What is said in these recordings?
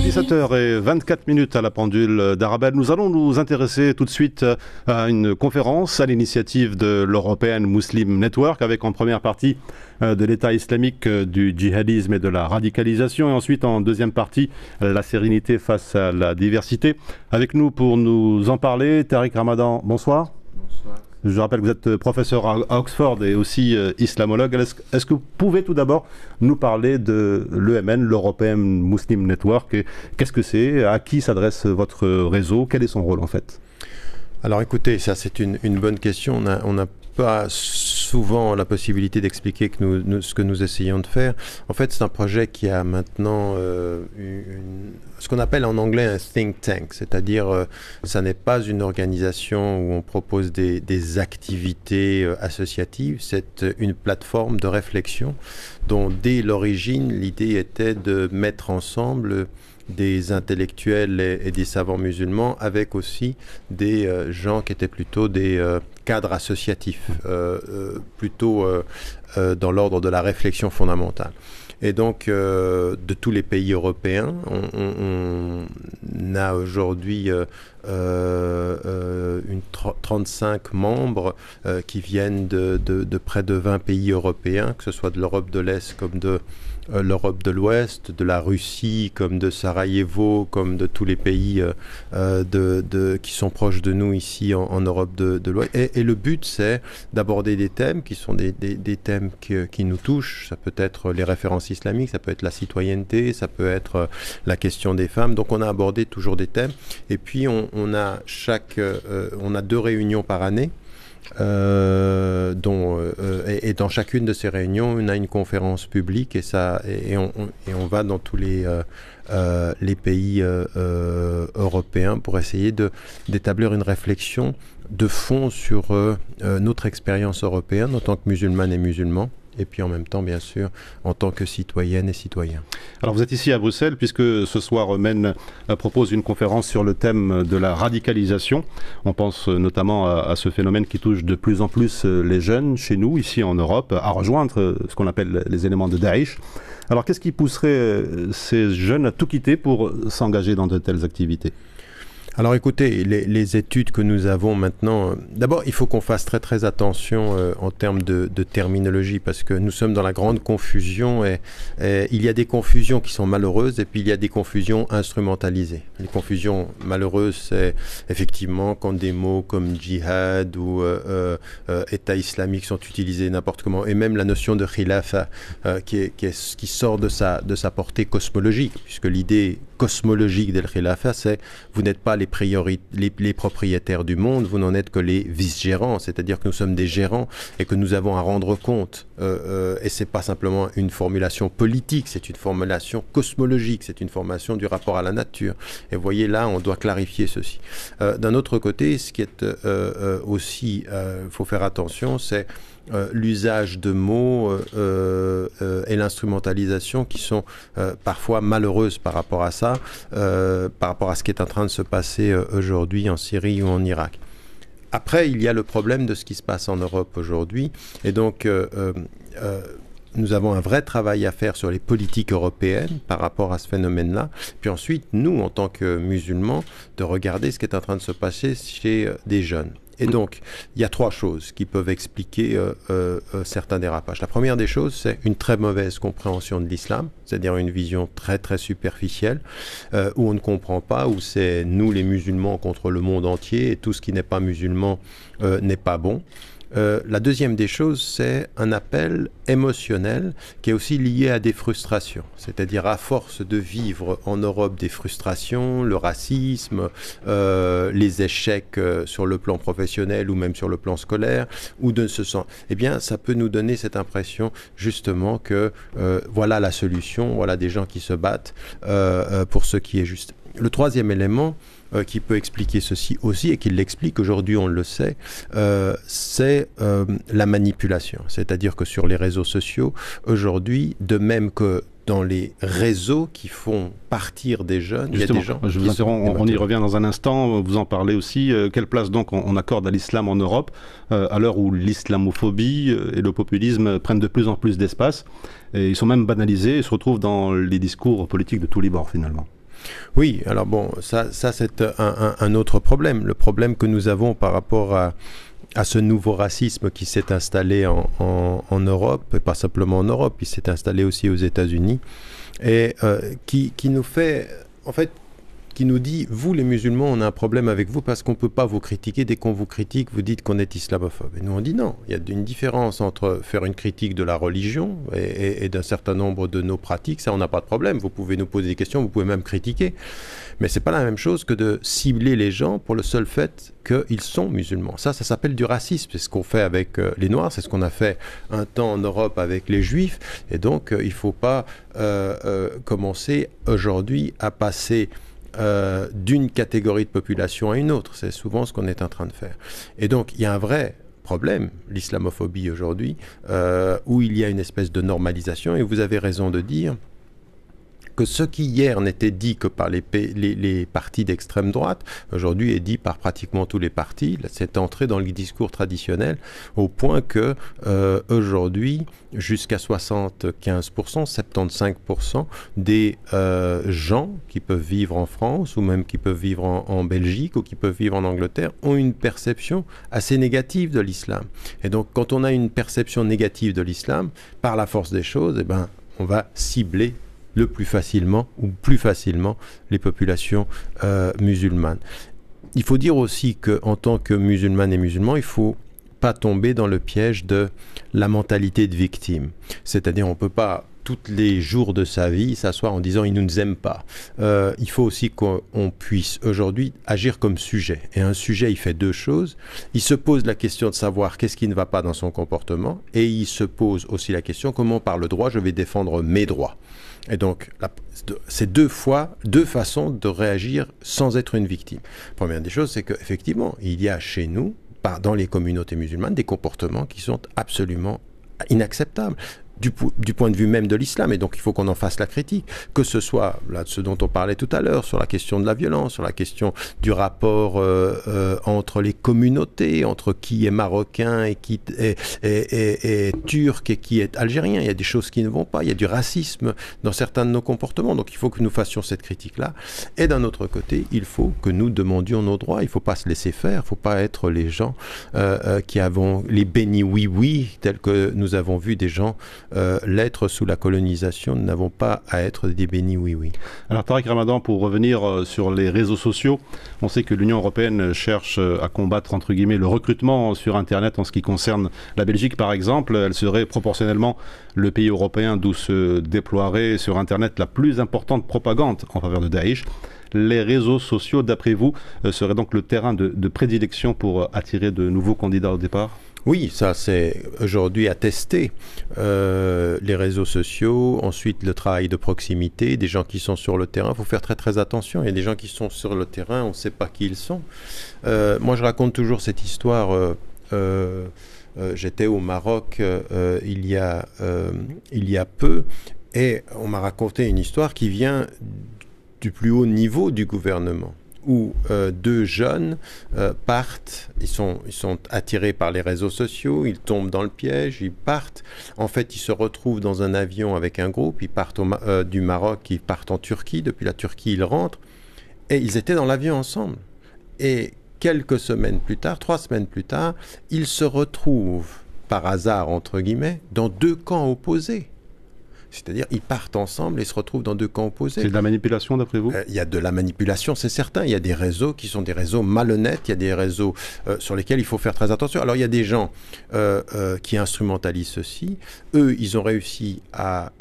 17h24 à la pendule d'Arabelle. Nous allons nous intéresser tout de suite à une conférence à l'initiative de l'European Muslim Network avec en première partie de l'État islamique, du djihadisme et de la radicalisation et ensuite en deuxième partie la sérénité face à la diversité. Avec nous pour nous en parler, Tariq Ramadan, bonsoir. Bonsoir. Je rappelle que vous êtes professeur à Oxford et aussi islamologue. Est-ce que vous pouvez tout d'abord nous parler de l'EMN, l'European Muslim Network? Qu'est-ce que c'est? À qui s'adresse votre réseau? Quel est son rôle en fait? Alors écoutez, ça c'est une bonne question. On n'a pas souvent la possibilité d'expliquer ce que nous essayons de faire. En fait, c'est un projet qui a maintenant ce qu'on appelle en anglais un think tank, c'est-à-dire ça n'est pas une organisation où on propose des activités associatives, c'est une plateforme de réflexion dont dès l'origine, l'idée était de mettre ensemble des intellectuels et des savants musulmans avec aussi des gens qui étaient plutôt des cadres associatifs, plutôt dans l'ordre de la réflexion fondamentale. Et donc, de tous les pays européens, on a aujourd'hui 35 membres qui viennent de près de 20 pays européens, que ce soit de l'Europe de l'Est comme de l'Europe de l'Ouest, de la Russie, comme de Sarajevo, comme de tous les pays qui sont proches de nous ici en Europe de l'Ouest. Et le but, c'est d'aborder des thèmes qui sont des thèmes qui nous touchent. Ça peut être les références islamiques, ça peut être la citoyenneté, ça peut être la question des femmes. Donc on a abordé toujours des thèmes. Et puis on a 2 réunions par année. Et dans chacune de ces réunions, on a une conférence publique et on va dans tous les pays européens pour essayer d'établir une réflexion de fond sur notre expérience européenne en tant que musulmanes et musulmans. Et puis en même temps, bien sûr, en tant que citoyennes et citoyens. Alors vous êtes ici à Bruxelles puisque ce soir MEN propose une conférence sur le thème de la radicalisation. On pense notamment à ce phénomène qui touche de plus en plus les jeunes chez nous, ici en Europe, à rejoindre ce qu'on appelle les éléments de Daesh. Alors qu'est-ce qui pousserait ces jeunes à tout quitter pour s'engager dans de telles activités ? Alors écoutez, les études que nous avons maintenant, d'abord il faut qu'on fasse très très attention en termes de terminologie parce que nous sommes dans la grande confusion et il y a des confusions qui sont malheureuses et puis il y a des confusions instrumentalisées. Les confusions malheureuses, c'est effectivement quand des mots comme djihad ou État islamique sont utilisés n'importe comment et même la notion de khilafa qui sort de sa portée cosmologique puisque l'idée cosmologique del khilafa, c'est vous n'êtes pas les propriétaires du monde, vous n'en êtes que les vice-gérants, c'est-à-dire que nous sommes des gérants et que nous avons à rendre compte. Et ce n'est pas simplement une formulation politique, c'est une formulation cosmologique, c'est une formulation du rapport à la nature. Et vous voyez là, on doit clarifier ceci. D'un autre côté, ce qui est aussi, faut faire attention, c'est l'usage de mots et l'instrumentalisation qui sont parfois malheureuses par rapport à ça, par rapport à ce qui est en train de se passer aujourd'hui en Syrie ou en Irak. Après, il y a le problème de ce qui se passe en Europe aujourd'hui. Et donc, nous avons un vrai travail à faire sur les politiques européennes par rapport à ce phénomène-là. Puis ensuite, nous, en tant que musulmans, de regarder ce qui est en train de se passer chez des jeunes. Et donc, il y a 3 choses qui peuvent expliquer certains dérapages. La première des choses, c'est une très mauvaise compréhension de l'islam, c'est-à-dire une vision très très superficielle, où on ne comprend pas, où c'est nous les musulmans contre le monde entier, et tout ce qui n'est pas musulman n'est pas bon. La deuxième des choses, c'est un appel émotionnel qui est aussi lié à des frustrations. C'est-à-dire à force de vivre en Europe des frustrations, le racisme, les échecs sur le plan professionnel ou même sur le plan scolaire, ou de ce sens, eh bien, ça peut nous donner cette impression justement que voilà la solution, voilà des gens qui se battent pour ce qui est juste. Le troisième élément qui peut expliquer ceci aussi, et qui l'explique aujourd'hui, on le sait, c'est la manipulation. C'est-à-dire que sur les réseaux sociaux, aujourd'hui, de même que dans les réseaux qui font partir des jeunes, justement, il y a des gens... Je vous interromps, on y revient dans un instant, vous en parlez aussi. Quelle place donc on accorde à l'islam en Europe, à l'heure où l'islamophobie et le populisme prennent de plus en plus d'espace, et ils sont même banalisés et se retrouvent dans les discours politiques de tous les bords finalement? Oui, alors bon, ça c'est un autre problème. Le problème que nous avons par rapport à ce nouveau racisme qui s'est installé en Europe, et pas simplement en Europe, il s'est installé aussi aux États-Unis, et qui nous fait, en fait, qui nous dit, vous les musulmans, on a un problème avec vous parce qu'on ne peut pas vous critiquer. Dès qu'on vous critique, vous dites qu'on est islamophobe. Et nous, on dit non. Il y a une différence entre faire une critique de la religion et d'un certain nombre de nos pratiques. Ça, on n'a pas de problème. Vous pouvez nous poser des questions, vous pouvez même critiquer. Mais ce n'est pas la même chose que de cibler les gens pour le seul fait qu'ils sont musulmans. Ça s'appelle du racisme. C'est ce qu'on fait avec les Noirs, c'est ce qu'on a fait un temps en Europe avec les Juifs. Et donc, il ne faut pas commencer aujourd'hui à passer d'une catégorie de population à une autre. C'est souvent ce qu'on est en train de faire. Et donc, il y a un vrai problème, l'islamophobie aujourd'hui, où il y a une espèce de normalisation. Et vous avez raison de dire que ce qui hier n'était dit que par les partis d'extrême droite, aujourd'hui est dit par pratiquement tous les partis. C'est entré dans le discours traditionnel au point que aujourd'hui, jusqu'à 75%, 75% des gens qui peuvent vivre en France ou même qui peuvent vivre en Belgique ou qui peuvent vivre en Angleterre ont une perception assez négative de l'islam. Et donc, quand on a une perception négative de l'islam, par la force des choses, eh ben, on va cibler le plus facilement ou plus facilement les populations musulmanes. Il faut dire aussi qu'en tant que musulmanes et musulmans, il ne faut pas tomber dans le piège de la mentalité de victime. C'est-à-dire on ne peut pas tous les jours de sa vie s'asseoir en disant « ils ne nous aiment pas ». Il faut aussi qu'on puisse aujourd'hui agir comme sujet. Et un sujet, il fait deux choses. Il se pose la question de savoir qu'est-ce qui ne va pas dans son comportement et il se pose aussi la question comment par le droit je vais défendre mes droits. Et donc, c'est deux façons de réagir sans être une victime. Première des choses, c'est qu'effectivement, il y a chez nous, dans les communautés musulmanes, des comportements qui sont absolument inacceptables. Du point de vue même de l'islam, et donc il faut qu'on en fasse la critique, que ce soit là, ce dont on parlait tout à l'heure, sur la question de la violence, sur la question du rapport entre les communautés, entre qui est marocain et qui est turc et qui est algérien. Il y a des choses qui ne vont pas, il y a du racisme dans certains de nos comportements, donc il faut que nous fassions cette critique-là. Et d'un autre côté, il faut que nous demandions nos droits, il ne faut pas se laisser faire, il ne faut pas être les gens qui avons les bénis oui-oui, tels que nous avons vu des gens l'être sous la colonisation, nous n'avons pas à être des bénis oui-oui. Alors Tariq Ramadan, pour revenir sur les réseaux sociaux, on sait que l'Union européenne cherche à combattre entre guillemets le recrutement sur Internet en ce qui concerne la Belgique par exemple. Elle serait proportionnellement le pays européen d'où se déploierait sur Internet la plus importante propagande en faveur de Daesh. Les réseaux sociaux, d'après vous, seraient donc le terrain de prédilection pour attirer de nouveaux candidats au départ ? Oui, ça c'est aujourd'hui attesté. Les réseaux sociaux, ensuite le travail de proximité, des gens qui sont sur le terrain, il faut faire très très attention. Il y a des gens qui sont sur le terrain, on ne sait pas qui ils sont. Moi je raconte toujours cette histoire. J'étais au Maroc il y a peu et on m'a raconté une histoire qui vient du plus haut niveau du gouvernement, où deux jeunes partent, ils sont attirés par les réseaux sociaux, ils tombent dans le piège, ils partent. En fait, ils se retrouvent dans un avion avec un groupe, ils partent du Maroc, ils partent en Turquie, depuis la Turquie, ils rentrent, et ils étaient dans l'avion ensemble. Et quelques semaines plus tard, 3 semaines plus tard, ils se retrouvent, par hasard, entre guillemets, dans deux camps opposés. C'est-à-dire, ils partent ensemble et se retrouvent dans deux camps opposés. C'est de la manipulation, d'après vous ? Il y a de la manipulation, c'est certain. Il y a des réseaux qui sont des réseaux malhonnêtes. Il y a des réseaux sur lesquels il faut faire très attention. Alors, il y a des gens qui instrumentalisent ceci. Eux, ils ont réussi à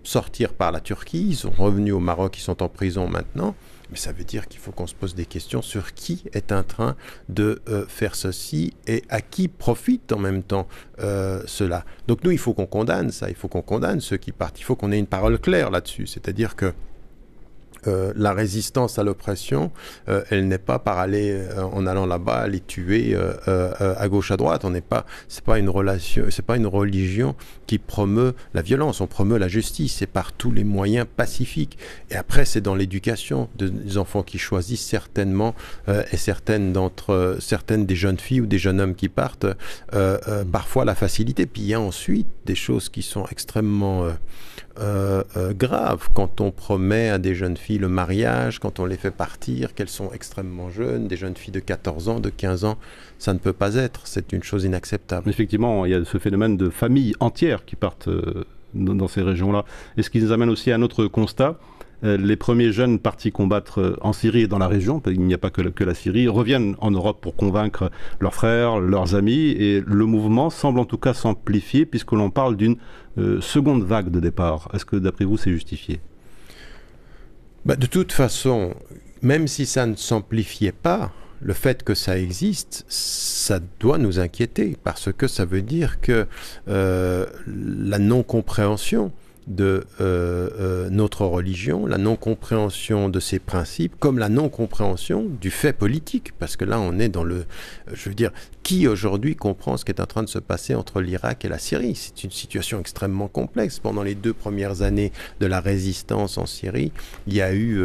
sortir par la Turquie. Ils sont revenus au Maroc. Ils sont en prison maintenant. Mais ça veut dire qu'il faut qu'on se pose des questions sur qui est en train de faire ceci et à qui profite en même temps cela. Donc nous, il faut qu'on condamne ça, il faut qu'on condamne ceux qui partent, il faut qu'on ait une parole claire là-dessus. C'est-à-dire que la résistance à l'oppression, elle n'est pas par aller en allant là-bas les tuer à gauche à droite. C'est pas une religion qui promeut la violence. On promeut la justice. C'est par tous les moyens pacifiques. Et après, c'est dans l'éducation des enfants qui choisissent certainement et certaines des jeunes filles ou des jeunes hommes qui partent parfois la facilité. Puis il y a ensuite des choses qui sont extrêmement grave quand on promet à des jeunes filles le mariage, quand on les fait partir, qu'elles sont extrêmement jeunes, des jeunes filles de 14 ans, de 15 ans, ça ne peut pas être, c'est une chose inacceptable. Effectivement, il y a ce phénomène de familles entières qui partent dans ces régions-là. Et ce qui nous amène aussi à un autre constat. Les premiers jeunes partis combattre en Syrie et dans la région, il n'y a pas que la Syrie, reviennent en Europe pour convaincre leurs frères, leurs amis, et le mouvement semble en tout cas s'amplifier puisque l'on parle d'une seconde vague de départ. Est-ce que d'après vous c'est justifié ? De toute façon, même si ça ne s'amplifiait pas, le fait que ça existe, ça doit nous inquiéter parce que ça veut dire que la non-compréhension de notre religion, la non-compréhension de ses principes, comme la non-compréhension du fait politique, parce que là on est dans le... Je veux dire, qui aujourd'hui comprend ce qui est en train de se passer entre l'Irak et la Syrie ? C'est une situation extrêmement complexe. Pendant les 2 premières années de la résistance en Syrie, il y a eu...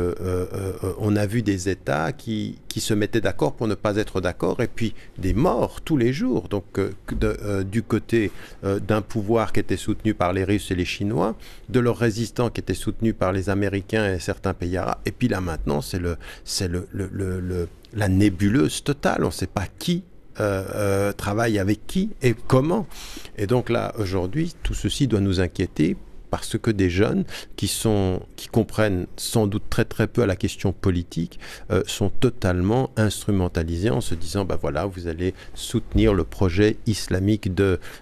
on a vu des États qui se mettaient d'accord pour ne pas être d'accord, et puis des morts tous les jours. Donc du côté d'un pouvoir qui était soutenu par les Russes et les Chinois, de leurs résistants qui étaient soutenus par les Américains et certains pays arabes. Et puis là maintenant, c'est la nébuleuse totale. On ne sait pas qui travaille avec qui et comment. Et donc là, aujourd'hui, tout ceci doit nous inquiéter parce que des jeunes qui comprennent sans doute très très peu à la question politique sont totalement instrumentalisés en se disant voilà, vous allez soutenir le projet islamique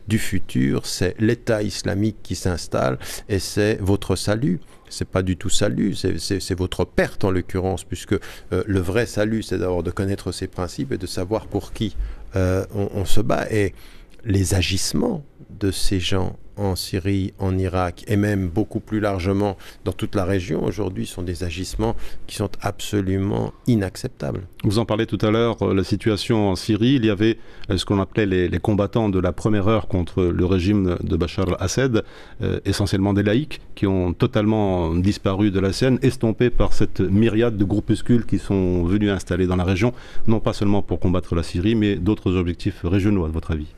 du futur, c'est l'État islamique qui s'installe et c'est votre salut. C'est pas du tout salut, c'est votre perte en l'occurrence, puisque le vrai salut, c'est d'abord de connaître ses principes et de savoir pour qui on se bat. Et les agissements de ces gens en Syrie, en Irak et même beaucoup plus largement dans toute la région aujourd'hui sont des agissements qui sont absolument inacceptables. Vous en parlez tout à l'heure, la situation en Syrie, il y avait ce qu'on appelait les combattants de la première heure contre le régime de Bachar al-Assad, essentiellement des laïcs qui ont totalement disparu de la scène, estompés par cette myriade de groupuscules qui sont venus installer dans la région, non pas seulement pour combattre la Syrie, mais d'autres objectifs régionaux, à votre avis ?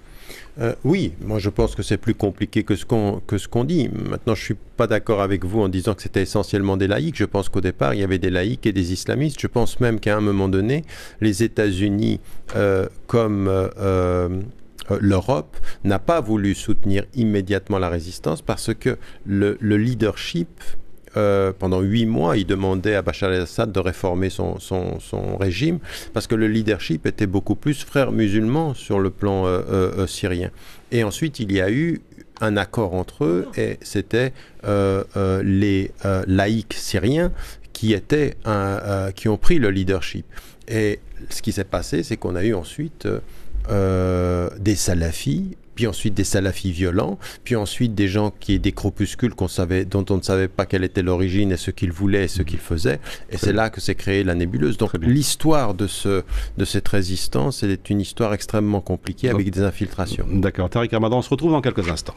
Oui, moi je pense que c'est plus compliqué que ce qu'on dit. Maintenant, je ne suis pas d'accord avec vous en disant que c'était essentiellement des laïcs. Je pense qu'au départ, il y avait des laïcs et des islamistes. Je pense même qu'à un moment donné, les États-Unis, comme l'Europe, n'a pas voulu soutenir immédiatement la résistance parce que le leadership... pendant 8 mois, il demandait à Bachar el-Assad de réformer son régime parce que le leadership était beaucoup plus frères musulmans sur le plan syrien. Et ensuite, il y a eu un accord entre eux et c'était les laïcs syriens qui ont pris le leadership. Et ce qui s'est passé, c'est qu'on a eu ensuite des salafis, puis ensuite des salafis violents, puis ensuite des gens des groupuscules dont on ne savait pas quelle était l'origine et ce qu'ils voulaient et ce qu'ils faisaient. Et c'est là que s'est créée la nébuleuse. Donc l'histoire de cette résistance est une histoire extrêmement compliquée avec des infiltrations. D'accord. Tariq Ramadan, on se retrouve dans quelques instants.